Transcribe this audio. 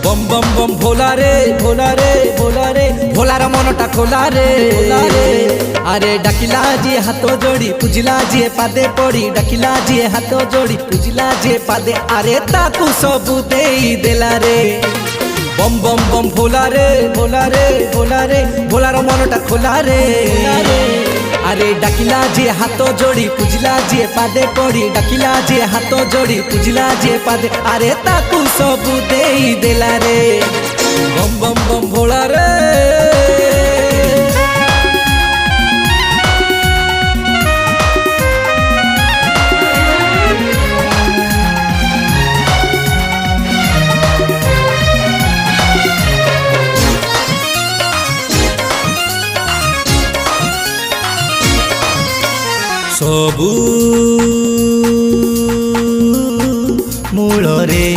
बम बम बम भोला रे भोला रे भोला रे भोलार मनटा खोला रे अरे डाकिला जी हाथ जोड़ी पूजिला जी पादे पड़ी डाकिला जी हाथ जोड़ी पूजिला जी पादे अरे ताकू सबू देई देला रे बम बम बम भोला रे भोला रे भोला रे भोलार मनटा खोला रे अरे डाकिला जी हाथ जोड़ी पूजिला जी पादे पड़ी डाकिला जी हाथ जोड़ी पूजिला जी पादे अरे ताकू सबू देई देला रे बम बम बम भोला रे सबू मूल रे